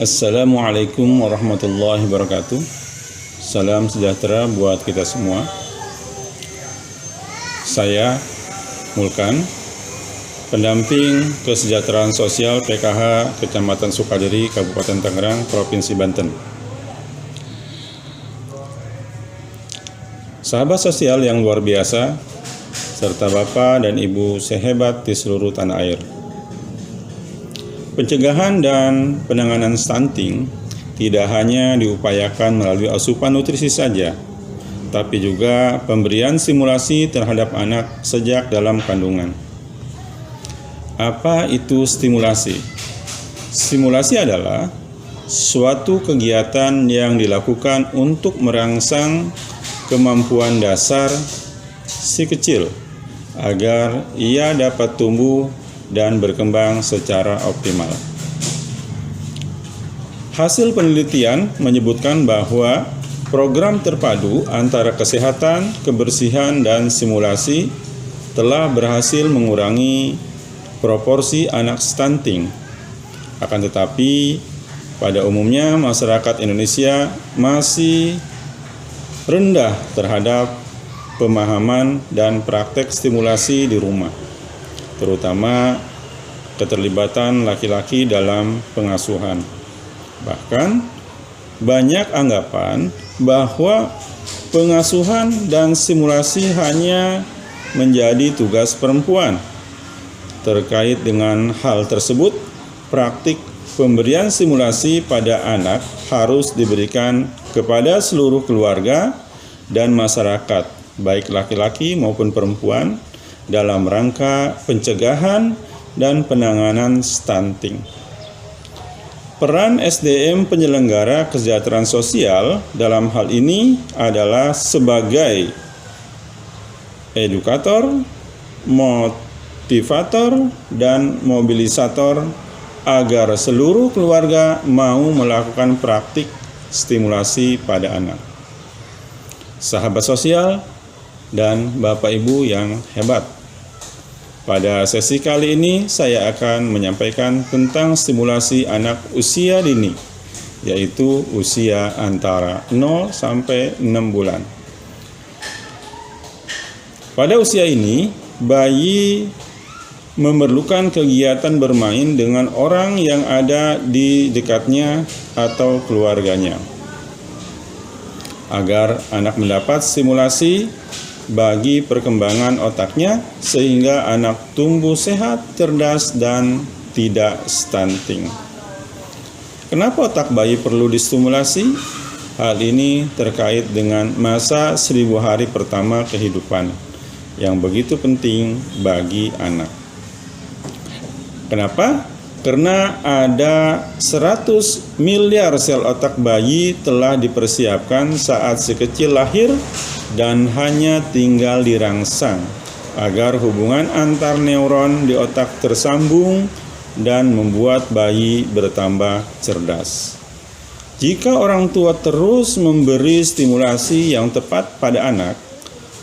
Assalamualaikum warahmatullahi wabarakatuh. Salam sejahtera buat kita semua. Saya Mulkan, pendamping kesejahteraan sosial PKH Kecamatan Sukadiri, Kabupaten Tangerang, Provinsi Banten. Sahabat sosial yang luar biasa, serta Bapak dan Ibu sehebat di seluruh tanah air. Pencegahan dan penanganan stunting tidak hanya diupayakan melalui asupan nutrisi saja, tapi juga pemberian stimulasi terhadap anak sejak dalam kandungan. Apa itu stimulasi? Stimulasi adalah suatu kegiatan yang dilakukan untuk merangsang kemampuan dasar si kecil agar ia dapat tumbuh dan berkembang secara optimal. Hasil penelitian menyebutkan bahwa program terpadu antara kesehatan, kebersihan, dan simulasi telah berhasil mengurangi proporsi anak stunting. Akan tetapi, pada umumnya masyarakat Indonesia masih rendah terhadap pemahaman dan praktek stimulasi di rumah, terutama keterlibatan laki-laki dalam pengasuhan. Bahkan banyak anggapan bahwa pengasuhan dan stimulasi hanya menjadi tugas perempuan. Terkait dengan hal tersebut, praktik pemberian stimulasi pada anak harus diberikan kepada seluruh keluarga dan masyarakat, baik laki-laki maupun perempuan, dalam rangka pencegahan dan penanganan stunting. Peran SDM penyelenggara kesejahteraan sosial dalam hal ini adalah sebagai edukator, motivator, dan mobilisator agar seluruh keluarga mau melakukan praktik stimulasi pada anak. Sahabat sosial dan Bapak Ibu yang hebat, pada sesi kali ini saya akan menyampaikan tentang stimulasi anak usia dini, yaitu usia antara 0 sampai 6 bulan. Pada usia ini, bayi memerlukan kegiatan bermain dengan orang yang ada di dekatnya atau keluarganya, agar anak mendapat stimulasi bagi perkembangan otaknya sehingga anak tumbuh sehat, cerdas, dan tidak stunting. Kenapa otak bayi perlu distimulasi? Hal ini terkait dengan masa 1000 hari pertama kehidupan yang begitu penting bagi anak. Kenapa? Karena ada 100 miliar sel otak bayi telah dipersiapkan saat si kecil lahir dan hanya tinggal dirangsang agar hubungan antar neuron di otak tersambung dan membuat bayi bertambah cerdas. Jika orang tua terus memberi stimulasi yang tepat pada anak,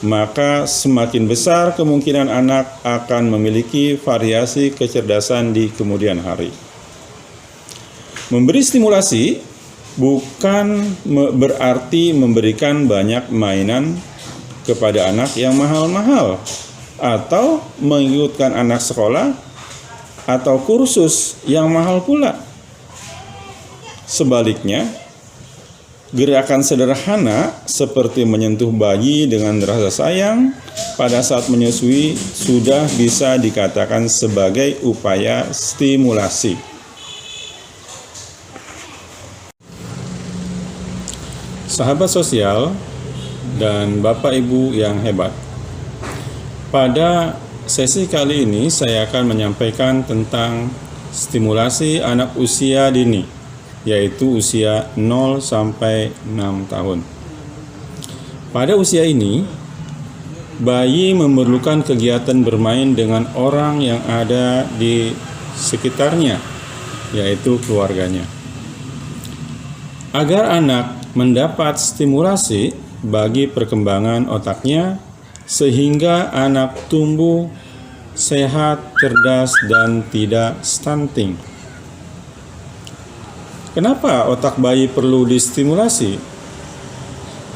maka semakin besar kemungkinan anak akan memiliki variasi kecerdasan di kemudian hari. Memberi stimulasi bukan berarti memberikan banyak mainan kepada anak yang mahal-mahal atau mengikutkan anak sekolah atau kursus yang mahal pula. Sebaliknya, gerakan sederhana seperti menyentuh bayi dengan rasa sayang pada saat menyusui sudah bisa dikatakan sebagai upaya stimulasi. Sahabat sosial dan Bapak Ibu yang hebat, pada sesi kali ini saya akan menyampaikan tentang stimulasi anak usia dini, yaitu usia 0 sampai 6 tahun. Pada usia ini, bayi memerlukan kegiatan bermain dengan orang yang ada di sekitarnya, yaitu keluarganya. Agar anak mendapat stimulasi bagi perkembangan otaknya, sehingga anak tumbuh sehat, cerdas, dan tidak stunting. Kenapa otak bayi perlu distimulasi?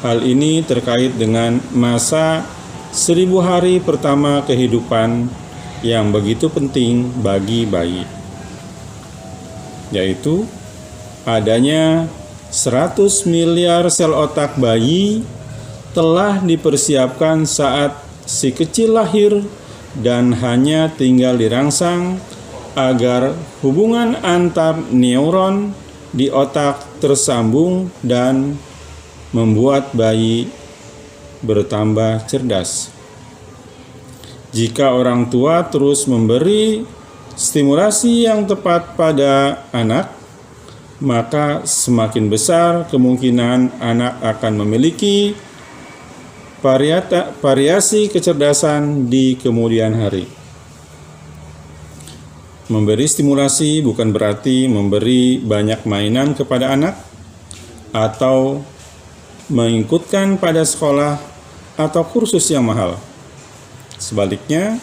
Hal ini terkait dengan masa 1000 hari pertama kehidupan yang begitu penting bagi bayi, yaitu adanya 100 miliar sel otak bayi telah dipersiapkan saat si kecil lahir dan hanya tinggal dirangsang agar hubungan antar neuron di otak tersambung dan membuat bayi bertambah cerdas. Jika orang tua terus memberi stimulasi yang tepat pada anak, maka semakin besar kemungkinan anak akan memiliki variasi kecerdasan di kemudian hari. Memberi stimulasi bukan berarti memberi banyak mainan kepada anak atau mengikutkan pada sekolah atau kursus yang mahal. Sebaliknya,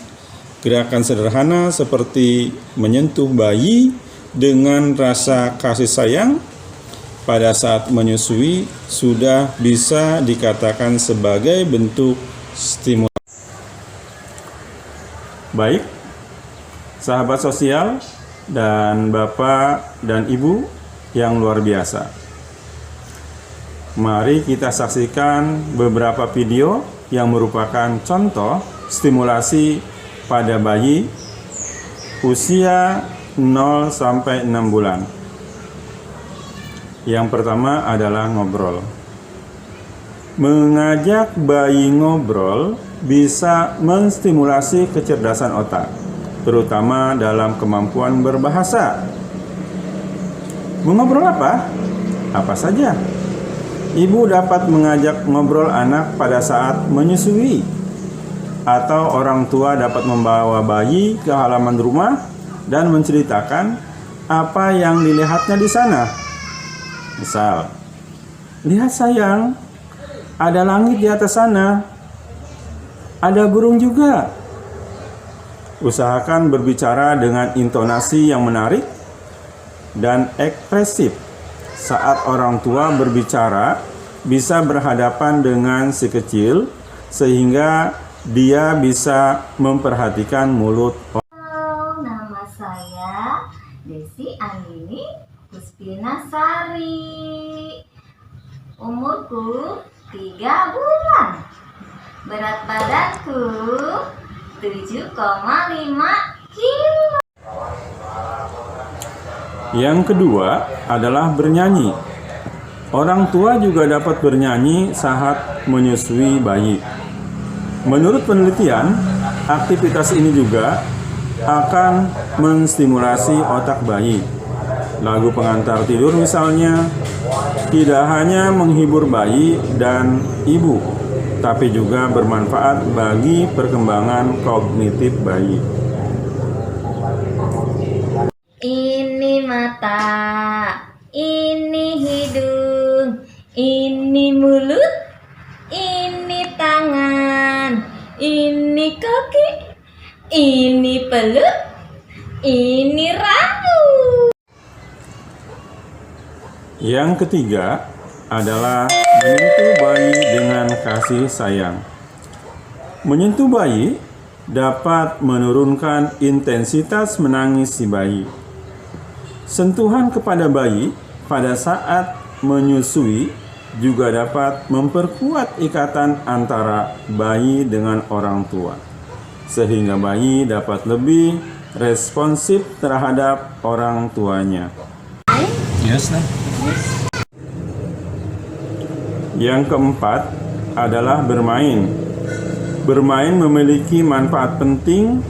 gerakan sederhana seperti menyentuh bayi dengan rasa kasih sayang pada saat menyusui sudah bisa dikatakan sebagai bentuk stimulasi. Baik, sahabat sosial dan Bapak dan Ibu yang luar biasa. Mari kita saksikan beberapa video yang merupakan contoh stimulasi pada bayi usia 0 sampai 6 bulan. Yang pertama adalah ngobrol. Mengajak bayi ngobrol bisa menstimulasi kecerdasan otak, terutama dalam kemampuan berbahasa. Mengobrol apa? Apa saja. Ibu dapat mengajak ngobrol anak pada saat menyusui, atau orang tua dapat membawa bayi ke halaman rumah dan menceritakan apa yang dilihatnya di sana. Misal, lihat sayang, ada langit di atas sana, ada burung juga. Usahakan berbicara dengan intonasi yang menarik dan ekspresif. Saat orang tua berbicara, bisa berhadapan dengan si kecil sehingga dia bisa memperhatikan mulut. Halo, nama saya Desi Andini Puspinasari. Umurku 3 bulan. Berat badanku 7,5 kilo. Yang kedua adalah bernyanyi. Orang tua juga dapat bernyanyi saat menyusui bayi. Menurut penelitian, aktivitas ini juga akan menstimulasi otak bayi. Lagu pengantar tidur misalnya, tidak hanya menghibur bayi dan ibu, tapi juga bermanfaat bagi perkembangan kognitif bayi. Ini mata, ini hidung, ini mulut, ini tangan, ini kaki, ini pelut, ini rambut. Yang ketiga adalah menyentuh bayi dengan kasih sayang. Menyentuh bayi dapat menurunkan intensitas menangis si bayi. Sentuhan kepada bayi pada saat menyusui juga dapat memperkuat ikatan antara bayi dengan orang tua, sehingga bayi dapat lebih responsif terhadap orang tuanya. Yes, nah. Yang keempat adalah bermain. Bermain memiliki manfaat penting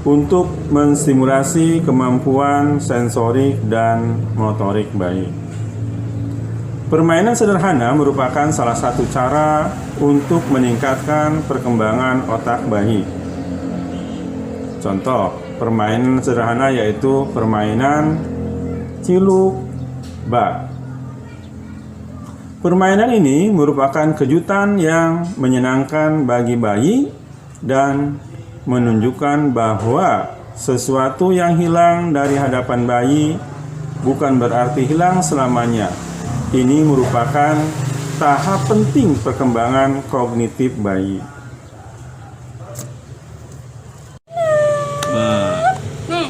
untuk menstimulasi kemampuan sensorik dan motorik bayi. Permainan sederhana merupakan salah satu cara untuk meningkatkan perkembangan otak bayi. Contoh permainan sederhana yaitu permainan ciluk bak. Permainan ini merupakan kejutan yang menyenangkan bagi bayi dan menunjukkan bahwa sesuatu yang hilang dari hadapan bayi bukan berarti hilang selamanya. Ini merupakan tahap penting perkembangan kognitif bayi. Nih,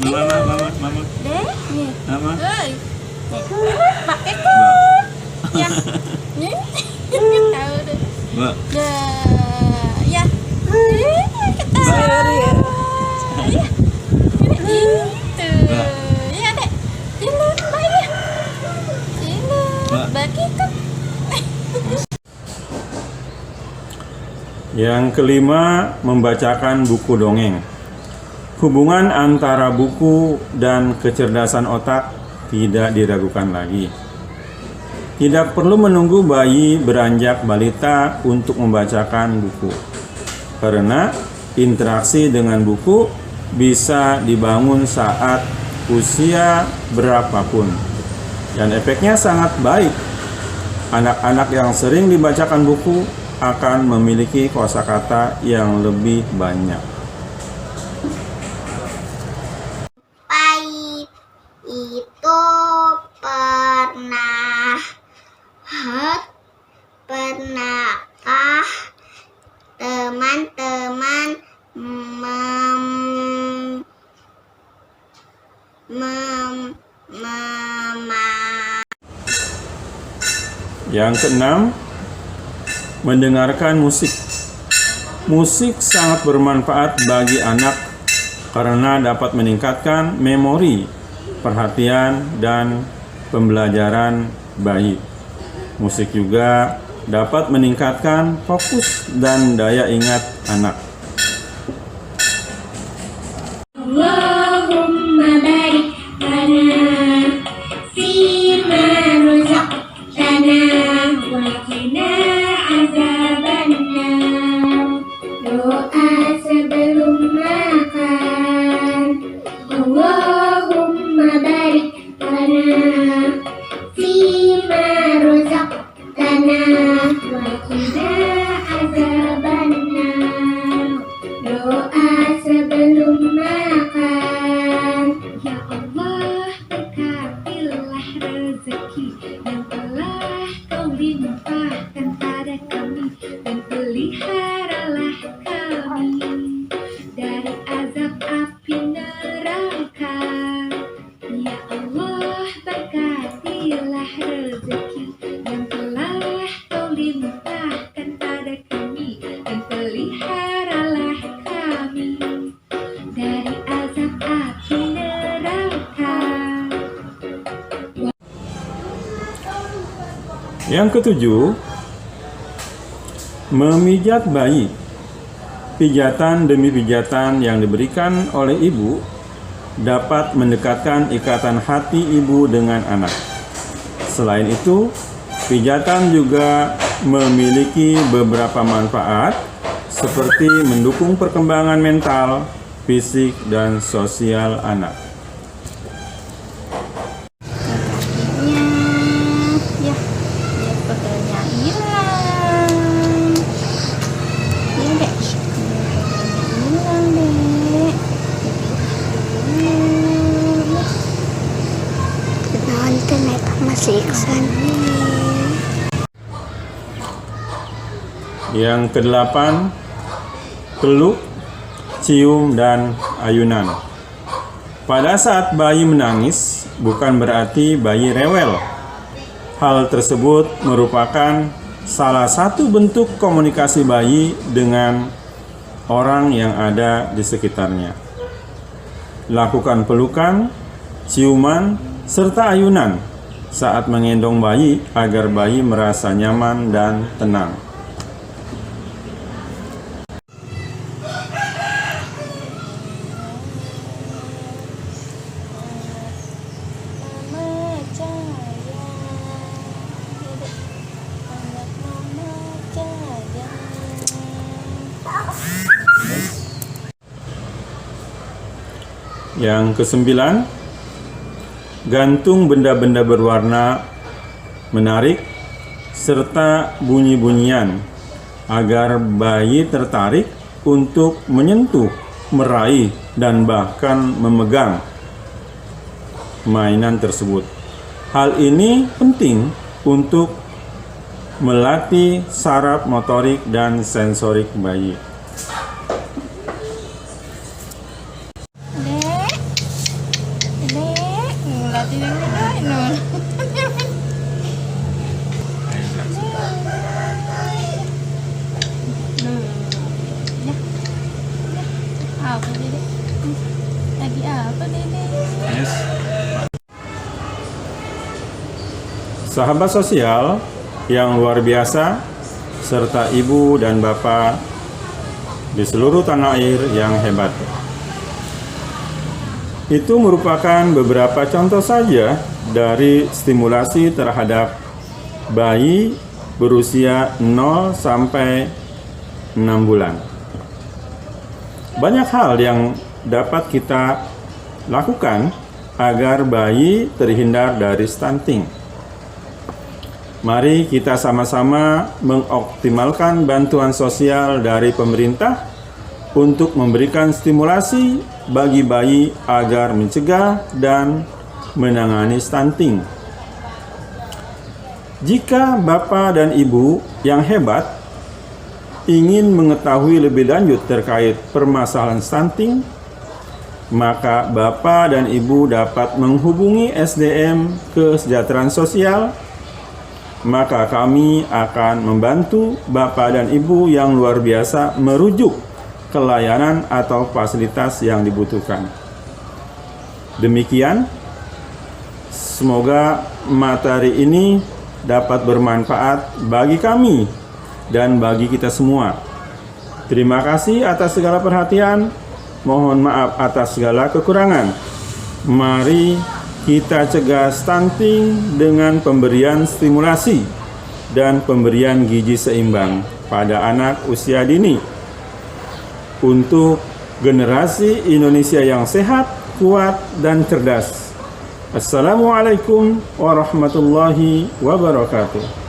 Mama. deh, nih. Mama. Ơi, pakai tuh. Ya, nih. Tahu deh. Mbak. Ya. Ketawa. Ya. Itu. Ya, Dek. Sini, Mbak. Sini. Bagi tuh. Yang kelima, membacakan buku dongeng. Hubungan antara buku dan kecerdasan otak tidak diragukan lagi. Tidak perlu menunggu bayi beranjak balita untuk membacakan buku, karena interaksi dengan buku bisa dibangun saat usia berapapun, dan efeknya sangat baik. Anak-anak yang sering dibacakan buku akan memiliki kosakata yang lebih banyak. Pahit itu pernahkah teman-teman Yang keenam, mendengarkan musik. Musik sangat bermanfaat bagi anak karena dapat meningkatkan memori, perhatian, dan pembelajaran bayi. Musik juga dapat meningkatkan fokus dan daya ingat anak. Allahumma barik lana fima razaqtana wa qina azabannar. Doa sebelum makan. Allahumma barik lana fima razaqtana wa qina azabannar. Doa sebelum makan. Ya Allah, berkatilah rezeki yang telah Kau limpahkan pada kami, dan peliharalah kami dari azab api neraka. Ya Allah, berkatilah rezeki yang telah Kau limpahkan pada kami, dan peliharalah kami dari azab api neraka. Yang ketujuh, memijat bayi. Pijatan demi pijatan yang diberikan oleh ibu dapat mendekatkan ikatan hati ibu dengan anak. Selain itu, pijatan juga memiliki beberapa manfaat seperti mendukung perkembangan mental, fisik, dan sosial anak. Ya, biar pegelnya hilang. Ya, Dek. Biar pegelnya hilang, Dek. Nonton itu masih Iksan. Yang kedelapan, peluk, cium, dan ayunan. Pada saat bayi menangis, bukan berarti bayi rewel. Hal tersebut merupakan salah satu bentuk komunikasi bayi dengan orang yang ada di sekitarnya. Lakukan pelukan, ciuman, serta ayunan saat menggendong bayi agar bayi merasa nyaman dan tenang. Mama Jaya, anak Mama Jaya. Yang kesembilan, gantung benda-benda berwarna menarik serta bunyi-bunyian agar bayi tertarik untuk menyentuh, meraih, dan bahkan memegang. mainan tersebut. Hal ini penting untuk melatih saraf motorik dan sensorik bayi. Dek, latih dulu. Apa Dede? Lagi apa Dede? Yes. Sahabat sosial yang luar biasa, serta ibu dan bapak di seluruh tanah air yang hebat. Itu merupakan beberapa contoh saja dari stimulasi terhadap bayi berusia 0 sampai 6 bulan. Banyak hal yang dapat kita lakukan agar bayi terhindar dari stunting. Mari kita sama-sama mengoptimalkan bantuan sosial dari pemerintah untuk memberikan stimulasi bagi bayi agar mencegah dan menangani stunting. Jika bapak dan ibu yang hebat ingin mengetahui lebih lanjut terkait permasalahan stunting, maka bapak dan ibu dapat menghubungi SDM Kesejahteraan Sosial. Maka kami akan membantu bapak dan ibu yang luar biasa merujuk ke layanan atau fasilitas yang dibutuhkan. Demikian, semoga materi ini dapat bermanfaat bagi kami dan bagi kita semua. Terima kasih atas segala perhatian. Mohon maaf atas segala kekurangan. Mari kita cegah stunting dengan pemberian stimulasi dan pemberian gizi seimbang pada anak usia dini untuk generasi Indonesia yang sehat, kuat, dan cerdas. Assalamualaikum warahmatullahi wabarakatuh.